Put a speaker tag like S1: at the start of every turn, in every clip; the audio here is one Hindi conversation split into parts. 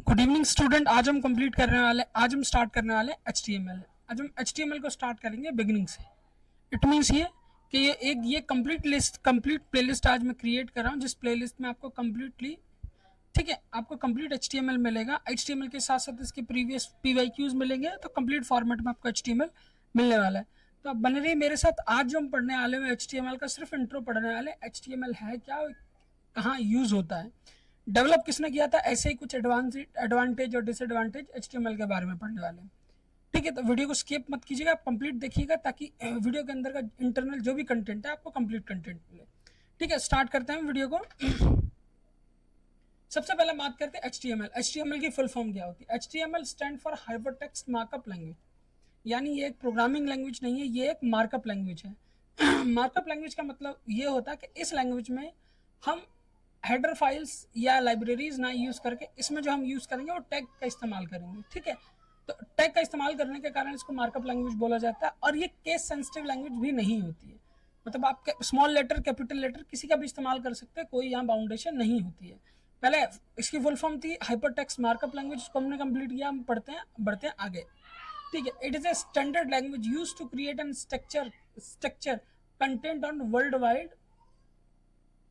S1: Good evening student. आज हम स्टार्ट करने वाले HTML। आज हम HTML को स्टार्ट करेंगे बिगिनिंग से। इट मीन्स ये कि ये कंप्लीट प्लेलिस्ट आज मैं क्रिएट कर रहा हूँ, जिस प्लेलिस्ट में आपको कंप्लीटली, ठीक है, आपको कंप्लीट HTML मिलेगा। HTML के साथ साथ इसके प्रीवियस PYQs मिलेंगे, तो कंप्लीट फॉर्मेट में आपको HTML मिलने वाला है। तो आप बने रहिए मेरे साथ। आज जो हम पढ़ने वाले हैं HTML का सिर्फ इंट्रो पढ़ने वाले। HTML है क्या, कहाँ यूज होता है, डेवलप किसने किया था, ऐसे ही कुछ एडवांटेज और डिसएडवांटेज HTML के बारे में पढ़ने वाले हैं। ठीक है, तो वीडियो को स्किप मत कीजिएगा, कंप्लीट देखिएगा, ताकि वीडियो के अंदर का इंटरनल जो भी कंटेंट है आपको कंप्लीट कंटेंट मिले। ठीक है, स्टार्ट करते हैं वीडियो को। सबसे पहले बात करते हैं HTML। HTML की फुल फॉर्म क्या होती है? HTML stand for hypertext markup language. यानी ये एक प्रोग्रामिंग लैंग्वेज नहीं है, ये एक मार्कअप लैंग्वेज है। मार्कअप लैंग्वेज का मतलब ये होता है कि इस लैंग्वेज में हम हेडर फाइल्स या लाइब्रेरीज ना यूज करके, इसमें जो हम यूज करेंगे वो टैग का इस्तेमाल करेंगे। ठीक है, तो टैग का इस्तेमाल करने के कारण इसको मार्कअप लैंग्वेज बोला जाता है। और ये केस सेंसिटिव लैंग्वेज भी नहीं होती है, मतलब आप स्मॉल लेटर कैपिटल लेटर किसी का भी इस्तेमाल कर सकते हैं, कोई यहाँ बाउंडेशन नहीं होती है। पहले इसकी फुल फॉर्म थी हाइपरटेक्स्ट मार्कअप लैंग्वेज, उसको हमने कंप्लीट किया। हम बढ़ते हैं आगे। ठीक है, it is a standard language use to create and structure content on world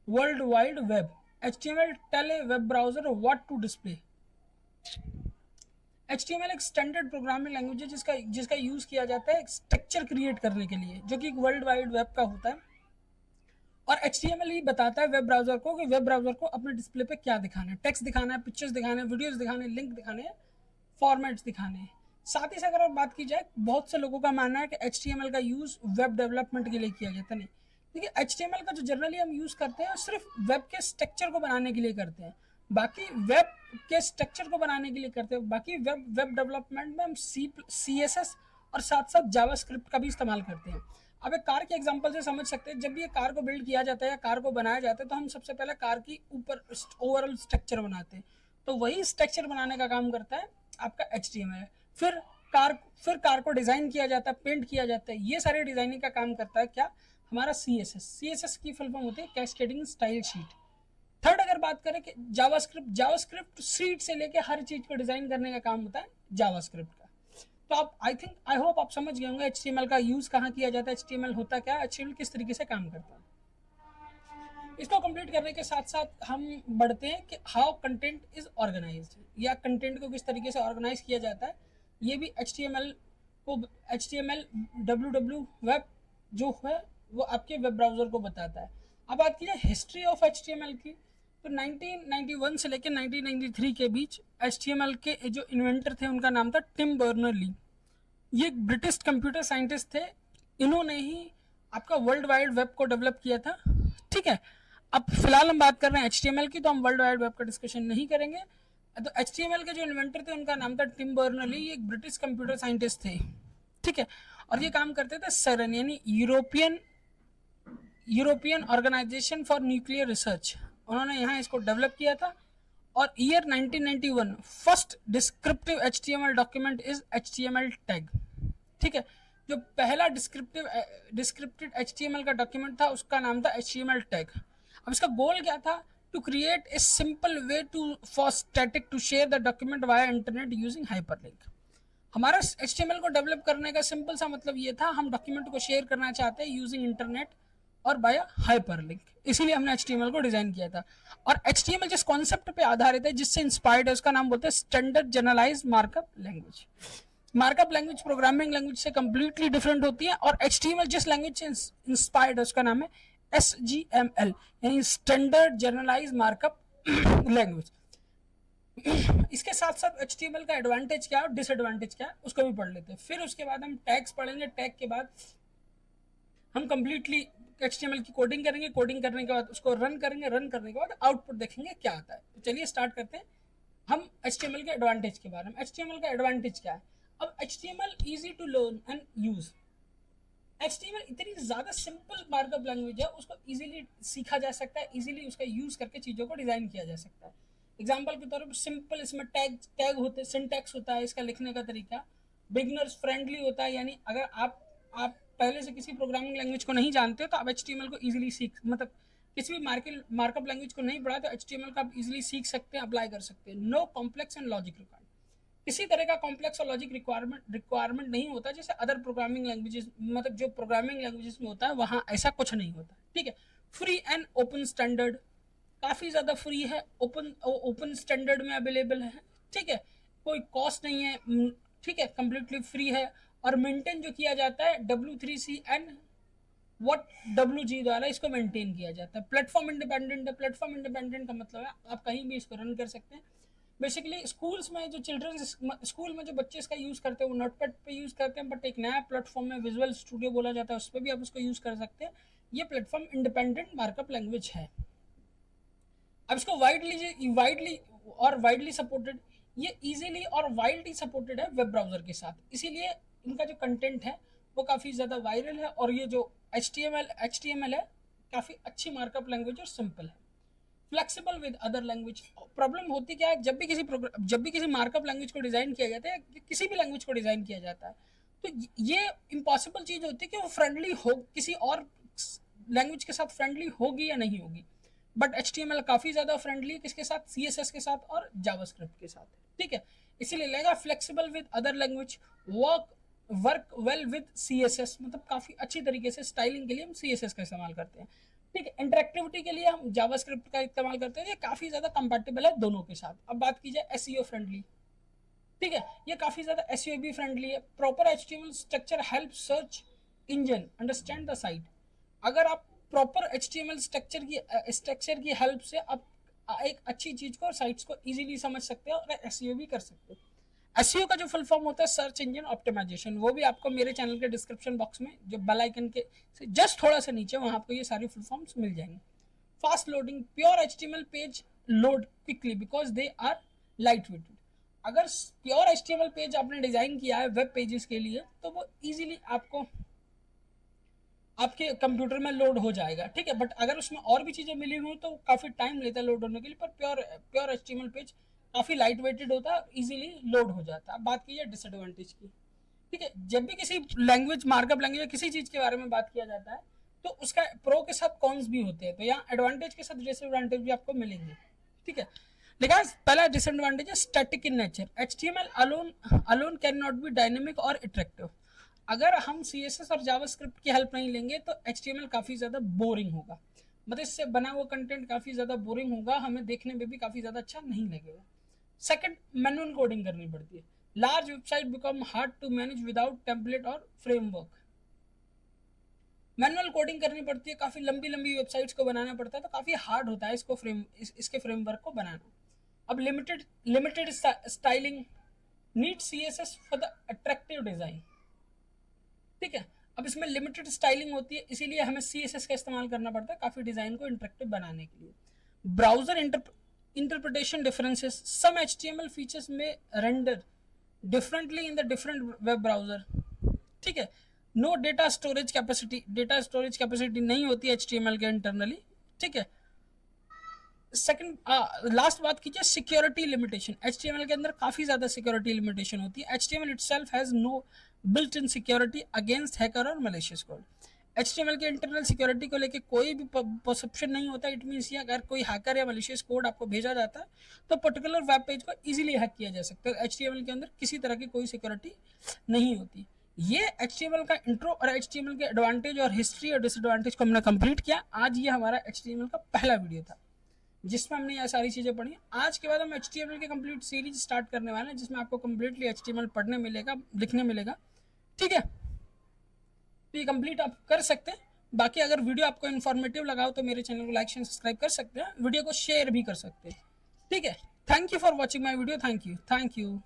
S1: wide web. HTML tell a web browser what to display. HTML एक स्टैंडर्ड प्रोग्रामिंग लैंग्वेज है जिसका यूज किया जाता है स्ट्रक्चर क्रिएट करने के लिए, जो कि एक वर्ल्ड वाइड वेब का होता है। और HTML ही बताता है वेब ब्राउजर को कि वेब ब्राउजर को अपने डिस्प्ले पे क्या दिखाना है, टेक्स्ट दिखाना है, पिक्चर्स दिखाने हैं, वीडियोस दिखाने हैं, लिंक दिखाने हैं, फॉर्मेट्स दिखाने हैं। साथ ही साथ अगर बात की जाए, बहुत से लोगों का मानना है कि HTML का यूज वेब डेवलपमेंट के लिए किया जाता है। नहीं, देखिए HTML का जो जनरली हम यूज करते हैं सिर्फ वेब के स्ट्रक्चर को बनाने के लिए करते हैं। बाकी वेब के स्ट्रक्चर को बनाने के लिए करते हैं, बाकी वेब डेवलपमेंट में हम CSS और साथ साथ जावास्क्रिप्ट का भी इस्तेमाल करते हैं। अब एक कार के एग्जांपल से समझ सकते हैं, जब भी ये कार को बिल्ड किया जाता है या कार को बनाया जाता है, तो हम सबसे पहले कार की ऊपर ओवरऑल स्ट्रक्चर बनाते हैं। तो वही स्ट्रक्चर बनाने का काम करता है आपका HTML। फिर कार को डिजाइन किया जाता है, पेंट किया जाता है, ये सारे डिजाइनिंग का काम करता है क्या, हमारा CSS की फुल फॉर्म होती है कैस्केडिंग स्टाइल शीट। थर्ड अगर बात करें कि जावास्क्रिप्ट शीट से लेके हर चीज को डिजाइन करने का काम होता है जावास्क्रिप्ट का। तो आप आई होप आप समझ गए होंगे HTML का यूज कहाँ किया जाता है, HTML होता क्या है, HTML किस तरीके से काम करता है। इसको कंप्लीट करने के साथ साथ हम बढ़ते हैं कि हाउ कंटेंट इज ऑर्गेनाइज्ड, या कंटेंट को किस तरीके से ऑर्गेनाइज किया जाता है। ये भी HTML www वेब जो है वो आपके वेब ब्राउजर को बताता है। अब बात की जाए हिस्ट्री ऑफ HTML की, तो 1991 से लेकर 1993 के बीच HTML के जो इन्वेंटर थे उनका नाम था टिम बर्नर-ली। ये एक ब्रिटिश कंप्यूटर साइंटिस्ट थे, इन्होंने ही आपका वर्ल्ड वाइड वेब को डेवलप किया था। ठीक है, अब फिलहाल हम बात कर रहे हैं HTML की, तो हम वर्ल्ड वाइड वेब का डिस्कशन नहीं करेंगे। तो HTML के जो इन्वेंटर थे उनका नाम था टिम बर्नर-ली, ये एक ब्रिटिश कंप्यूटर साइंटिस्ट थे। ठीक है, और ये काम करते थे सेरन यानी European organization for nuclear research. उन्होंने यहाँ इसको डेवलप किया था। और year 1991 first descriptive HTML document is HTML tag. ठीक है, जो पहला डिस्क्रिप्टिव HTML का डॉक्यूमेंट था उसका नाम था HTML टैग। अब इसका गोल क्या था, to create a simple way for static to share the document via internet using hyperlink. हमारा HTML को डेवलप करने का सिंपल सा मतलब ये था, हम डॉक्यूमेंट को शेयर करना चाहते हैं यूजिंग इंटरनेट और बाया हाइपरलिंक, इसीलिए हमने HTML को डिजाइन किया था। और HTML जिस कॉन्सेप्ट पे आधारित है, जिससे इंस्पायर्ड है, उसका नाम बोलते हैं standard generalized markup language. Markup language programming language से कंप्लीटली डिफरेंट होती है, और HTML जिस लैंग्वेज से इंस्पायर्ड है उसका नाम है SGML यानी स्टैंडर्ड जनरलाइज्ड मार्कअप लैंग्वेज। इसके साथ साथ HTML का एडवांटेज क्या है और डिसएडवांटेज क्या है उसको भी पढ़ लेते हैं। फिर उसके बाद हम टैग्स पढ़ेंगे, टैग के बाद हम कंप्लीटली HTML की कोडिंग करेंगे, कोडिंग करने के बाद उसको रन करेंगे, रन करने के बाद आउटपुट देखेंगे क्या आता है। तो चलिए स्टार्ट करते हैं हम HTML के एडवांटेज के बारे में। HTML का एडवांटेज क्या है? अब HTML easy to learn and use. HTML इतनी ज्यादा सिंपल मार्कअप लैंग्वेज है, उसको इजीली सीखा जा सकता है, इजीली उसका यूज करके चीजों को डिजाइन किया जा सकता है। एग्जाम्पल के तौर पर सिंपल इसमें टैग होते हैं, सिंटैक्स होता है इसका लिखने का तरीका, बिगिनर्स फ्रेंडली होता है, यानी अगर आप पहले से किसी प्रोग्रामिंग लैंग्वेज को नहीं जानते हो तो आप HTML को इजीली किसी भी मार्कअप लैंग्वेज को नहीं पढ़ा तो HTML का आप इजीली सीख सकते हैं, अप्लाई कर सकते हैं। No complex and logic required, किसी तरह का कॉम्प्लेक्स और लॉजिक रिक्वायरमेंट नहीं होता जैसे अदर प्रोग्रामिंग लैंग्वेजेस, मतलब जो प्रोग्रामिंग लैंग्वेजेस में होता है वहाँ ऐसा कुछ नहीं होता, ठीक है। फ्री एंड ओपन स्टैंडर्ड, काफ़ी ज़्यादा फ्री है, ओपन स्टैंडर्ड में अवेलेबल है, ठीक है, कोई कॉस्ट नहीं है, ठीक है, कम्प्लीटली फ्री है। और मेंटेन जो किया जाता है W3C एंड WG द्वारा इसको मेंटेन किया जाता है। प्लेटफॉर्म इंडिपेंडेंट है, प्लेटफॉर्म इंडिपेंडेंट का मतलब है आप कहीं भी इसको रन कर सकते हैं। बेसिकली स्कूल्स में जो चिल्ड्रंस स्कूल में जो बच्चे इसका यूज़ करते हैं वो नोटपैड पे यूज़ करते हैं, बट एक नया प्लेटफॉर्म में विजुअल स्टूडियो बोला जाता है, उस पर भी आप उसको यूज़ कर सकते हैं। ये प्लेटफॉर्म इंडिपेंडेंट मार्कअप लैंग्वेज है। अब इसको वाइडली सपोर्टेड, ये इजीली और वाइडली सपोर्टेड है वेब ब्राउजर के साथ, इसीलिए इनका जो कंटेंट है वो काफ़ी ज़्यादा वायरल है। और ये जो HTML है काफ़ी अच्छी मार्कअप लैंग्वेज और सिंपल है। Flexible with other language, problem होती क्या है, जब भी किसी मार्कअप लैंग्वेज को डिज़ाइन किया जाता है, किसी भी लैंग्वेज को डिज़ाइन किया जाता है, तो ये इम्पॉसिबल चीज़ होती है कि वो फ्रेंडली हो, किसी और लैंग्वेज के साथ फ्रेंडली होगी या नहीं होगी। बट HTML काफ़ी ज़्यादा फ्रेंडली है, किसके साथ, CSS के साथ और जावास्क्रिप्ट के साथ, ठीक है। इसीलिए लगेगा flexible with other language, work well with CSS, मतलब काफ़ी अच्छी तरीके से स्टाइलिंग के लिए हम CSS का इस्तेमाल करते हैं, ठीक है। इंटरेक्टिविटी के लिए हम जावास्क्रिप्ट का इस्तेमाल करते हैं, ये काफ़ी ज़्यादा कंपैटिबल है दोनों के साथ। अब बात की जाए SEO फ्रेंडली, ठीक है, ये काफ़ी ज़्यादा SEO भी फ्रेंडली है। Proper HTML structure help search engine understand the site, अगर आप प्रॉपर HTML स्ट्रक्चर की हेल्प से आप एक अच्छी चीज़ को, साइट्स को इजीली समझ सकते हैं और SEO भी कर सकते हैं। SEO का जो फुल फॉर्म होता है सर्च इंजन ऑप्टिमाइजेशन, वो भी आपको मेरे चैनल के डिस्क्रिप्शन बॉक्स में जो बेल आइकन के से जस्ट थोड़ा सा नीचे, वहाँ आपको ये सारी फुल फॉर्म्स मिल जाएंगे। Fast loading, pure HTML page load quickly because they are light weighted, अगर प्योर HTML पेज आपने डिज़ाइन किया है वेब पेजेस के लिए तो वो ईजिली आपको आपके कंप्यूटर में लोड हो जाएगा, ठीक है। बट अगर उसमें और भी चीज़ें मिली हुई तो काफ़ी टाइम लेता है लोड होने के लिए, पर प्योर HTML पेज काफ़ी लाइट वेटेड होता है, इजीली लोड हो जाता है। अब बात की जाए डिसएडवांटेज की, ठीक है, जब भी किसी लैंग्वेज, मार्कअप लैंग्वेज या किसी चीज़ के बारे में बात किया जाता है तो उसका प्रो के साथ कॉन्स भी होते हैं, तो यहाँ एडवांटेज के साथ डिसएडवांटेज भी आपको मिलेंगे, ठीक है। लेकिन पहला डिसएडवांटेज है static in nature, HTML alone can not be dynamic और अट्रैक्टिव, अगर हम CSS और जावास्क्रिप्ट की हेल्प नहीं लेंगे तो HTML काफ़ी ज़्यादा बोरिंग होगा, मतलब इससे बना हुआ कंटेंट काफ़ी ज़्यादा बोरिंग होगा, हमें देखने में भी काफ़ी ज़्यादा अच्छा नहीं लगेगा। सेकंड, मैनुअल कोडिंग करनी पड़ती है, large website become hard to manage without template और फ्रेमवर्क, मैनुअल कोडिंग करनी पड़ती है, काफ़ी लंबी वेबसाइट्स को बनाना पड़ता है, तो काफ़ी हार्ड होता है इसके फ्रेमवर्क को बनाना। अब limited styling, need CSS for the attractive design, ठीक है। अब इसमें लिमिटेड स्टाइलिंग होती है, इसीलिए हमें CSS का इस्तेमाल करना पड़ता है काफ़ी डिज़ाइन को इंटरेक्टिव बनाने के लिए। ब्राउजर इंटरप्रिटेशन डिफरेंसेस, सम HTML फीचर्स में render differently in the different web browser, ठीक है। नो डेटा स्टोरेज कैपेसिटी नहीं होती है HTML के इंटरनली, ठीक है। सेकंड, लास्ट बात कीजिए सिक्योरिटी लिमिटेशन, HTML के अंदर काफ़ी ज़्यादा सिक्योरिटी लिमिटेशन होती है। HTML itself has no built in security against hacker और मलेशियस कोड, HTML के इंटरनल सिक्योरिटी को लेके कोई भी परसेप्शन नहीं होता। इट मीन्स ये अगर कोई हैकर या मलेशियस कोड आपको भेजा जाता है तो पर्टिकुलर वेब पेज को इजीली हैक किया जा सकता है, HTML के अंदर किसी तरह की कोई सिक्योरिटी नहीं होती। ये HTML का इंट्रो और HTML के एडवांटेज और हिस्ट्री और डिसएडवांटेज को हमने कंप्लीट किया। आज ये हमारा HTML का पहला वीडियो था जिसमें हमने ये सारी चीज़ें पढ़ी। आज के बाद हम HTML की कंप्लीट सीरीज स्टार्ट करने वाले हैं जिसमें आपको कंप्लीटली HTML पढ़ने मिलेगा, लिखने मिलेगा, ठीक है। तो ये कंप्लीट आप कर सकते हैं। बाकी अगर वीडियो आपको इन्फॉर्मेटिव लगा हो तो मेरे चैनल को लाइक शेयर सब्सक्राइब कर सकते हैं, वीडियो को शेयर भी कर सकते हैं, ठीक है। Thank you for watching my video, thank you.